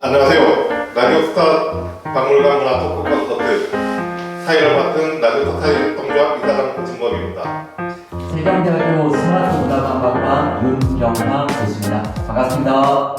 안녕하세요. 라디오스타 박물관 문화 토크 콘서트 사회를 맡은 라디오스타 사회활동가 이사장 고진범입니다. 세경대학교 스마트문화관광과 윤경화 교수입니다. 반갑습니다.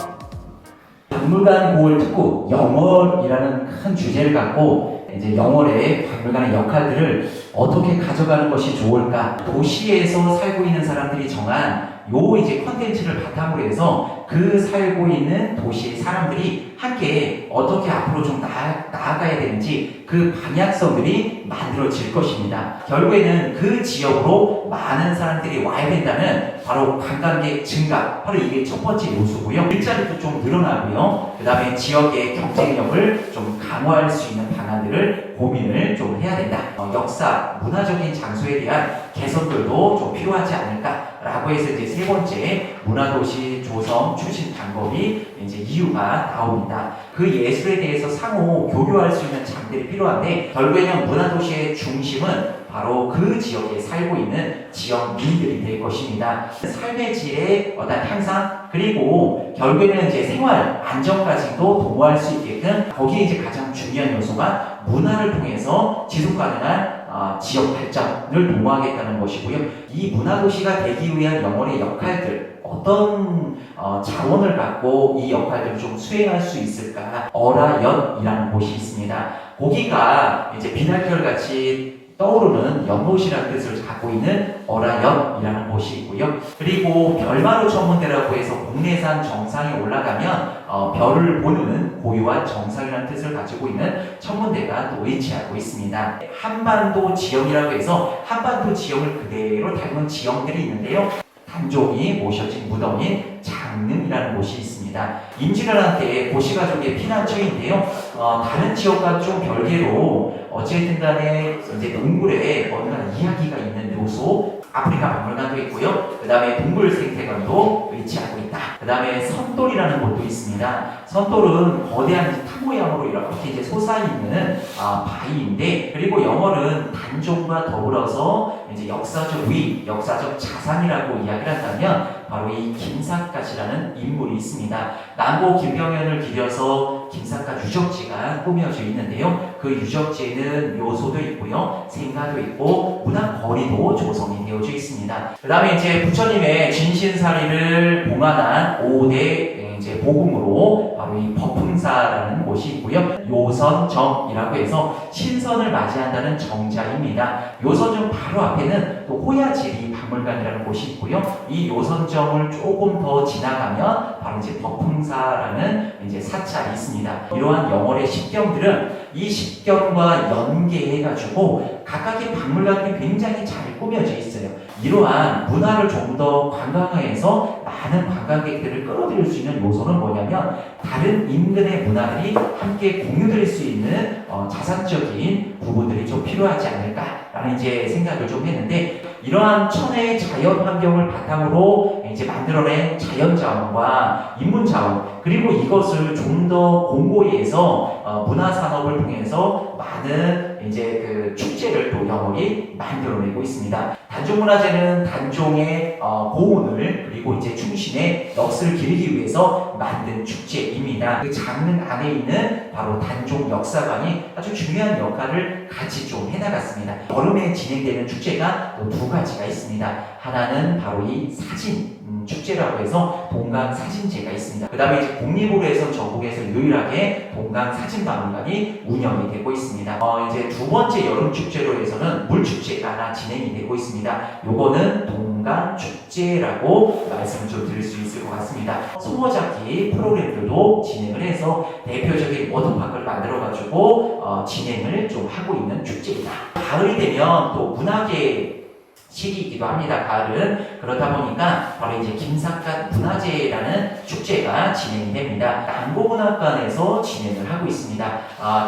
박물관 9월 특구 영월이라는 큰 주제를 갖고 이제 영월의 박물관의 역할들을 어떻게 가져가는 것이 좋을까? 도시에서 살고 있는 사람들이 정한 요 이제 컨텐츠를 바탕으로 해서 그 살고 있는 도시의 사람들이 함께 어떻게 앞으로 좀 나아가야 되는지 그 방향성들이 만들어질 것입니다. 결국에는 그 지역으로 많은 사람들이 와야 된다는 바로 관광객 증가, 바로 이게 첫 번째 요소고요. 일자리도 좀 늘어나고요. 그 다음에 지역의 경쟁력을 좀 강화할 수 있는 방안들을 고민을 좀 해야 된다. 역사, 문화적인 장소에 대한 개선들도 좀 필요하지 않을까라고 해서 이제 세 번째 문화도시 조성 추진 방법이 이제 이유가 나옵니다. 그 예술에 대해서 상호 교류할 수 있는 장들이 필요한데 결국에는 문화도시의 중심은 바로 그 지역에 살고 있는 지역민들이 될 것입니다. 삶의 질의 어떤 향상 그리고 결국에는 이제 생활 안정까지도 도모할 수 있게끔 거기에 이제 가장 중요한 요소가 문화를 통해서 지속 가능한 지역 발전을 도모하겠다는 것이고요. 이 문화도시가 되기 위한 영월의 역할들 어떤 자원을 갖고 이 역할들을 좀 수행할 수 있을까? 어라연이라는 곳이 있습니다. 거기가 이제 비달결 같이 떠오르는 연못이라는 뜻을 갖고 있는 어라연이라는 곳이 있고요. 그리고 별마루 천문대라고 해서 국내산 정상에 올라가면 별을 보는 고유한 정상이라는 뜻을 가지고 있는 천문대가 또 위치하고 있습니다. 한반도 지형이라고 해서 한반도 지형을 그대로 닮은 지형들이 있는데요. 단종이 모셔진 무덤인 장릉이라는 곳이 있습니다. 임진왜란 때 고시가족의 피난처인데요. 다른 지역과 좀 별개로 어쨌든 간에 이제 동굴에 어느 한 이야기가 있는 요소 아프리카 박물관도 있고요. 그 다음에 동물생태관도 위치하고 있다. 그 다음에 선돌이라는 곳도 있습니다. 선돌은 거대한 탑 모양으로 이렇게 이제 솟아있는 바위인데 그리고 영월은 단종과 더불어서 이제 역사적 위, 역사적 자산이라고 이야기를 한다면 바로 이 김삿갓이라는 인물이 있습니다. 남고 김병현을 기려서 김삿갓 유적지가 꾸며져 있는데요. 그 유적지에는 묘소도 있고요. 생가도 있고 문화거리도 조성이 되어져 있습니다. 그 다음에 이제 부처님의 진신사리를 봉안한 5대 이제 복음으로 바로 이 법흥사라는 곳이 있고요. 요선정이라고 해서 신선을 맞이한다는 정자입니다. 요선정 바로 앞에는 또 호야지리 박물관이라는 곳이 있고요. 이 요선정을 조금 더 지나가면 바로 이제 법흥사라는 이제 사찰이 있습니다. 이러한 영월의 십경들은 이 십경과 연계해가지고 각각의 박물관들이 굉장히 잘 꾸며져 있어요. 이러한 문화를 좀 더 관광화해서 많은 관광객들을 끌어들일 수 있는 요소는 뭐냐면 다른 인근의 문화들이 함께 공유될 수 있는 자산적인 부분들이 좀 필요하지 않을까라는 이제 생각을 좀 했는데 이러한 천혜의 자연 환경을 바탕으로 이제 만들어낸 자연 자원과 인문 자원 그리고 이것을 좀 더 공고히 해서 문화 산업을 통해서 많은 이제 그 축제를 또 영월이 만들어내고 있습니다. 단종문화재는 단종의 고운을 그리고 이제 충신의 넋을 기리기 위해서 만든 축제입니다. 그 장릉 안에 있는 바로 단종 역사관이 아주 중요한 역할을 같이 좀 해나갔습니다. 여름에 진행되는 축제가 또 두 가지가 있습니다. 하나는 바로 이 사진 축제라고 해서 동강사진제가 있습니다. 그 다음에 이제 국립으로 해서 전국에서 유일하게 동강사진박물관이 운영이 되고 있습니다. 이제 두 번째 여름축제로 해서는 물축제가 하나 진행이 되고 있습니다. 요거는 동강축제라고 말씀을 좀 드릴 수 있을 것 같습니다. 소모잡기 프로그램들도 진행을 해서 대표적인 워터파크를 만들어가지고 진행을 좀 하고 있는 축제입니다. 가을이 되면 또 문화계 시기이기도 합니다. 가을은 그렇다 보니까 바로 이제 김삿갓 문화제라는 축제가 진행이 됩니다. 남고문학관에서 진행을 하고 있습니다.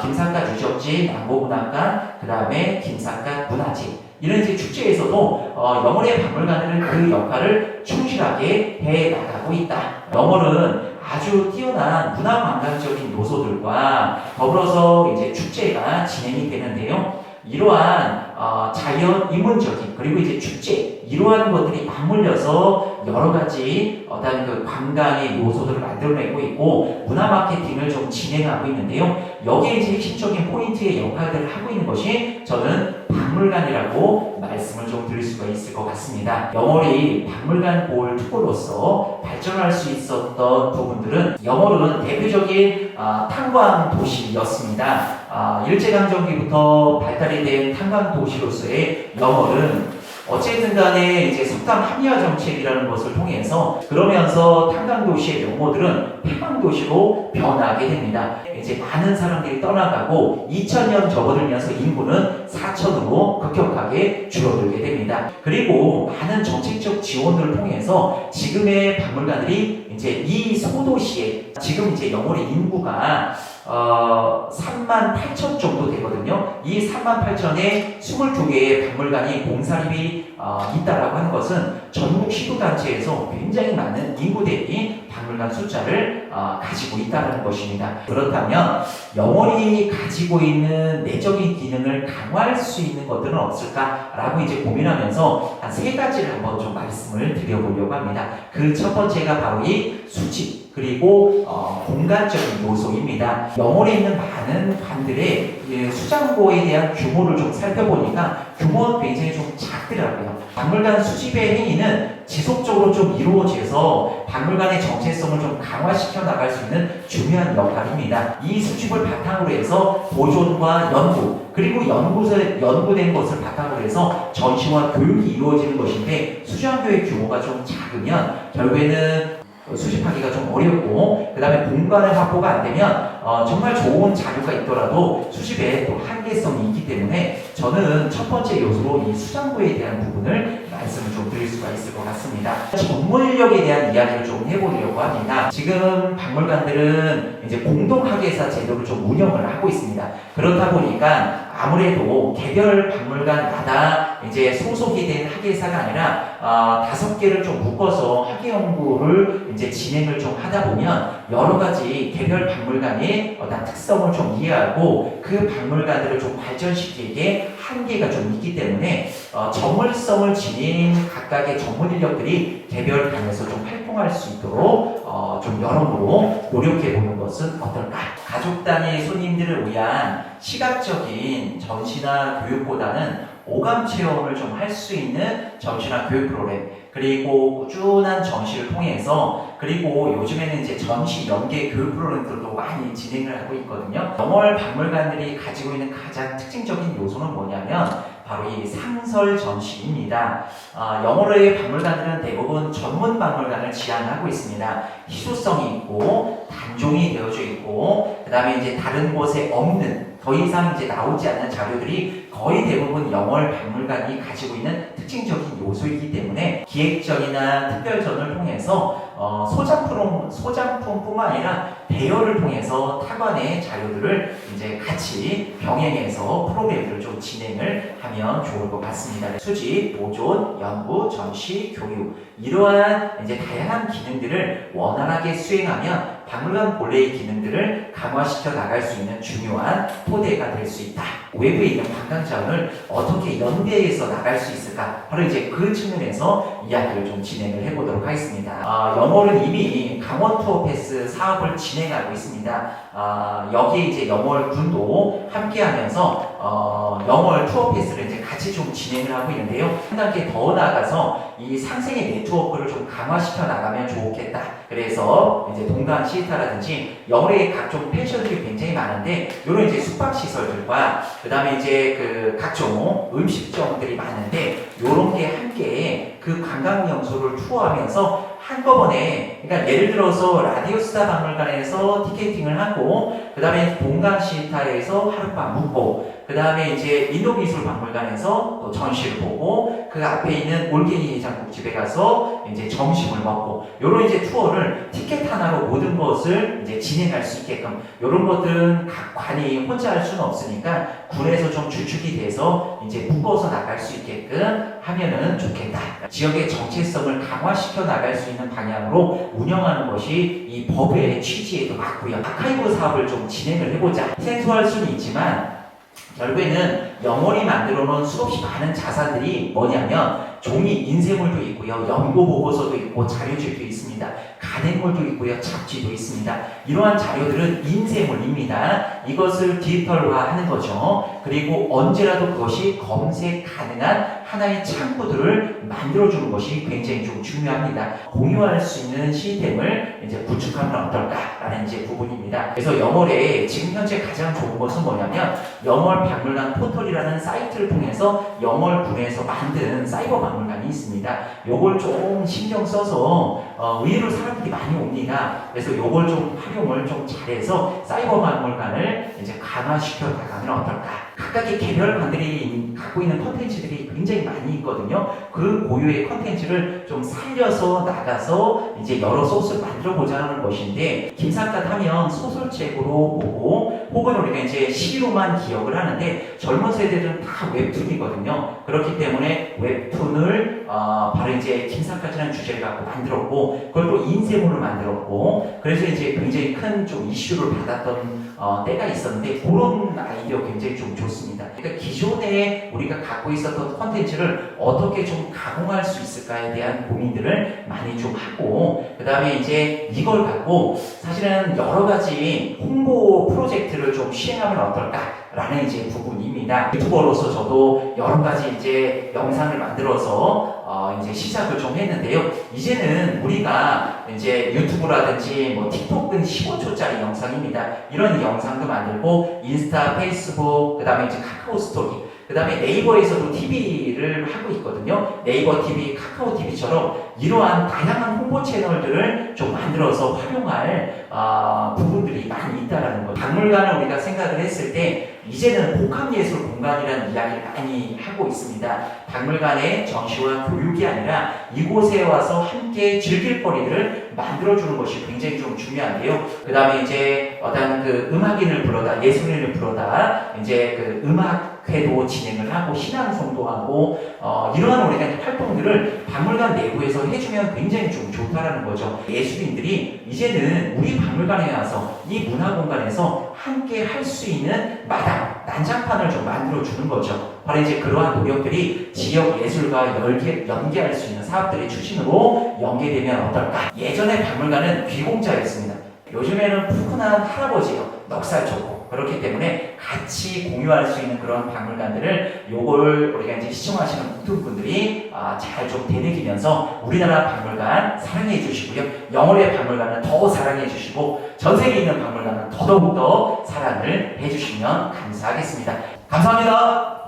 김삿갓 유적지, 남고문학관, 그 다음에 김삿갓 문화제 이런 이제 축제에서도 영월의 박물관은 그 역할을 충실하게 해 나가고 있다. 영월은 아주 뛰어난 문화관광적인 요소들과 더불어서 이제 축제가 진행이 되는데요. 이러한 자연 인문적인 그리고 이제 축제 이러한 것들이 맞물려서 여러 가지 어떤 그 관광의 요소들을 만들어내고 있고 문화 마케팅을 좀 진행하고 있는데요. 여기에 이제 핵심적인 포인트의 역할들을 하고 있는 것이 저는 박물관이라고 말씀을 좀 드릴 수가 있을 것 같습니다. 영월이 박물관 보홀 특구로서 발전할 수 있었던 부분들은 영월은 대표적인 탄광 도시였습니다. 일제강점기부터 발달이 된 탄광 도시로서의 영월은 어쨌든 간에 이제 석탄 합리화 정책이라는 것을 통해서 그러면서 탄광도시의 면모들은 폐광도시로 변하게 됩니다. 이제 많은 사람들이 떠나가고 2000년 접어들면서 인구는 4천으로 급격하게 줄어들게 됩니다. 그리고 많은 정책적 지원들을 통해서 지금의 박물관들이 이제 이 소도시에 지금 이제 영월의 인구가 38,000 정도 되거든요. 이 38,000에 22개의 박물관이 공사립이 있다라고 하는 것은 전국 시도단체에서 굉장히 많은 인구 대비 박물관 숫자를 가지고 있다는 것입니다. 그렇다면 영월이 가지고 있는 내적인 기능을 강화할 수 있는 것들은 없을까라고 이제 고민하면서 한 3가지를 한번 좀 말씀을 드려보려고 합니다. 그 첫 번째가 바로 이 수집 그리고 공간적인 요소입니다. 영월에 있는 많은 관들의 수장고에 대한 규모를 좀 살펴보니까 규모가 굉장히 좀 작더라고요. 박물관 수집의 행위는 지속적으로 좀 이루어져서 박물관의 정체성을 좀 강화시켜 나갈 수 있는 중요한 역할입니다. 이 수집을 바탕으로 해서 보존과 연구 그리고 연구된 것을 바탕으로 해서 전시와 교육이 이루어지는 것인데 수장고의 규모가 좀 작으면 결국에는 수집하기가 좀 어렵고 그 다음에 공간을 확보가 안 되면 정말 좋은 자료가 있더라도 수집에 또 한계성이 있기 때문에 저는 첫 번째 요소로 이 수장고에 대한 부분을 말씀을 좀 드릴 수가 있을 것 같습니다. 전문력에 대한 이야기를 좀 해보려고 합니다. 지금 박물관들은 이제 공동학예사 제도를 좀 운영을 하고 있습니다. 그렇다 보니까 아무래도 개별 박물관마다 이제 소속이 된 학예사가 아니라 5개를 좀 묶어서 학예 연구를 이제 진행을 좀 하다 보면 여러 가지 개별 박물관의 어떤 특성을 좀 이해하고 그 박물관들을 좀 발전시키기에 한계가 좀 있기 때문에 전문성을 지닌 각각의 전문 인력들이 개별관에서 좀 활동할 수 있도록 좀 여러모로 노력해 보는 것은 어떨까? 가족 단위 손님들을 위한 시각적인 전시나 교육보다는 오감 체험을 좀 할 수 있는 전시나 교육 프로그램 그리고 꾸준한 전시를 통해서 그리고 요즘에는 이제 전시 연계 교육 프로그램들도 많이 진행을 하고 있거든요. 영월 박물관들이 가지고 있는 가장 특징적인 요소는 뭐냐면 바로 이 상설 전시입니다. 영월의 박물관들은 대부분 전문 박물관을 지향하고 있습니다. 희소성이 있고 단종이 되어져 있고 그 다음에 이제 다른 곳에 없는 더 이상 이제 나오지 않는 자료들이 거의 대부분 영월 박물관이 가지고 있는 특징적인 요소이기 때문에 기획전이나 특별전을 통해서 소장품뿐만 아니라 대여를 통해서 타관의 자료들을 이제 같이 병행해서 프로그램들을 좀 진행을 하면 좋을 것 같습니다. 수집, 보존, 연구, 전시, 교육 이러한 이제 다양한 기능들을 원활하게 수행하면 박물관 본래의 기능들을 강화시켜 나갈 수 있는 중요한 토대가 될 수 있다. 외부에 있는 관광 자원을 어떻게 연계해서 나갈 수 있을까? 바로 이제 그 측면에서 이야기를 좀 진행을 해보도록 하겠습니다. 영월은 이미 강원 투어 패스 사업을 진행하고 있습니다. 여기에 이제 영월 군도 함께하면서 영월 투어 패스를 이제 같이 좀 진행을 하고 있는데요. 한 단계 더 나아가서 이 상생의 네트워크를 좀 강화시켜 나가면 좋겠다. 그래서 이제 동강 시타라든지 영월에 각종 펜션들이 굉장히 많은데 이런 이제 숙박 시설들과 그 다음에 이제 그 각종 음식점들이 많은데 이런 게 함께 그 관광 명소를 투어하면서 한꺼번에 그러니까 예를 들어서 라디오스타 박물관에서 티켓팅을 하고 그 다음에 동강시타에서 하룻밤 묵고 그 다음에 이제 인도미술박물관에서 또 전시를 보고 그 앞에 있는 올갱이 해장국집에 가서 이제 점심을 먹고 요런 이제 투어를 티켓 하나로 모든 것을 이제 진행할 수 있게끔 요런 것들은 각 관이 혼자 할 수는 없으니까 군에서 좀 주축이 돼서 이제 묶어서 나갈 수 있게끔 하면은 좋겠다. 지역의 정체성을 강화시켜 나갈 수 있는 방향으로 운영하는 것이 이 법의 취지에도 맞고요. 아카이브 사업을 좀 진행을 해보자. 생소할 수는 있지만 결국에는 영월이 만들어 놓은 수없이 많은 자산들이 뭐냐면 종이 인쇄물도 있고요, 연구 보고서도 있고 자료집도 있습니다. 간행물도 있고요, 잡지도 있습니다. 이러한 자료들은 인쇄물입니다. 이것을 디지털화하는 거죠. 그리고 언제라도 그것이 검색 가능한 하나의 창구들을 만들어주는 것이 굉장히 좀 중요합니다. 공유할 수 있는 시스템을 이제 구축하면 어떨까라는 이제 부분입니다. 그래서 영월에 지금 현재 가장 좋은 것은 뭐냐면 영월 박물관 포털이라는 사이트를 통해서 영월군에서 만든 사이버 박물관이 있습니다. 요걸 좀 신경 써서 의외로 사람들이 많이 옵니다. 그래서 요걸 좀 활용을 좀 잘해서 사이버 박물관을 이제 강화시켜 나가면 어떨까? 각각의 개별관들이 갖고 있는 컨텐츠들이 굉장히 많이 있거든요. 그 고유의 컨텐츠를 좀 살려서 나가서 이제 여러 소스를 만들어 보자는 것인데, 김삿갓 하면 소설책으로 보고 혹은 우리가 이제 시로만 기억을 하는데 젊은 세대들은 다 웹툰이거든요. 그렇기 때문에 웹툰을 바로 이제 김삿갓이라는 주제를 갖고 만들었고, 그걸 또 인쇄물로 만들었고, 그래서 이제 굉장히 큰 좀 이슈를 받았던 때가 있었는데, 그런 아이디어 굉장히 좀 좋습니다. 그러니까 기존에 우리가 갖고 있었던 콘텐츠를 어떻게 좀 가공할 수 있을까에 대한 고민들을 많이 좀 하고, 그 다음에 이제 이걸 갖고 사실은 여러 가지 홍보 프로젝트를 좀 시행하면 어떨까라는 이제 부분입니다. 유튜버로서 저도 여러 가지 이제 영상을 만들어서 이제 시작을 좀 했는데요. 이제는 우리가 이제 유튜브라든지 뭐 틱톡은 15초짜리 영상입니다. 이런 영상도 만들고 인스타, 페이스북, 그 다음에 이제 카카오 스토리, 그 다음에 네이버에서도 TV를 하고 있거든요. 네이버 TV, 카카오 TV처럼 이러한 다양한 홍보 채널들을 좀 만들어서 활용할 부분들이 많이 있다라는 거죠. 박물관을 우리가 생각을 했을 때 이제는 복합예술 공간이라는 이야기를 많이 하고 있습니다. 박물관의 전시와 교육이 아니라 이곳에 와서 함께 즐길 거리들을 만들어주는 것이 굉장히 좀 중요한데요. 그 다음에 이제 어떤 그 음악인을 불러다, 예술인을 불러다 이제 그 음악회도 진행을 하고 신앙송도 하고 이러한 우리가 활동들을 박물관 내부에서 해주면 굉장히 좀 좋다라는 거죠. 예술인들이 이제는 우리 박물관에 와서 이 문화공간에서 함께 할 수 있는 마당, 난장판을 좀 만들어주는 거죠. 바로 이제 그러한 노력들이 지역 예술과 연계할 수 있는 사업들의 추진으로 연계되면 어떨까? 예전에 박물관은 귀공자였습니다. 요즘에는 푸근한 할아버지요, 넉살 좋고 그렇기 때문에 같이 공유할 수 있는 그런 박물관들을 요걸 우리가 이제 시청하시는 모든 분들이 잘 좀 되새기면서 우리나라 박물관 사랑해 주시고요. 영월의 박물관은 더 사랑해 주시고 전 세계에 있는 박물관은 더더욱더 사랑을 해 주시면 감사하겠습니다. 감사합니다.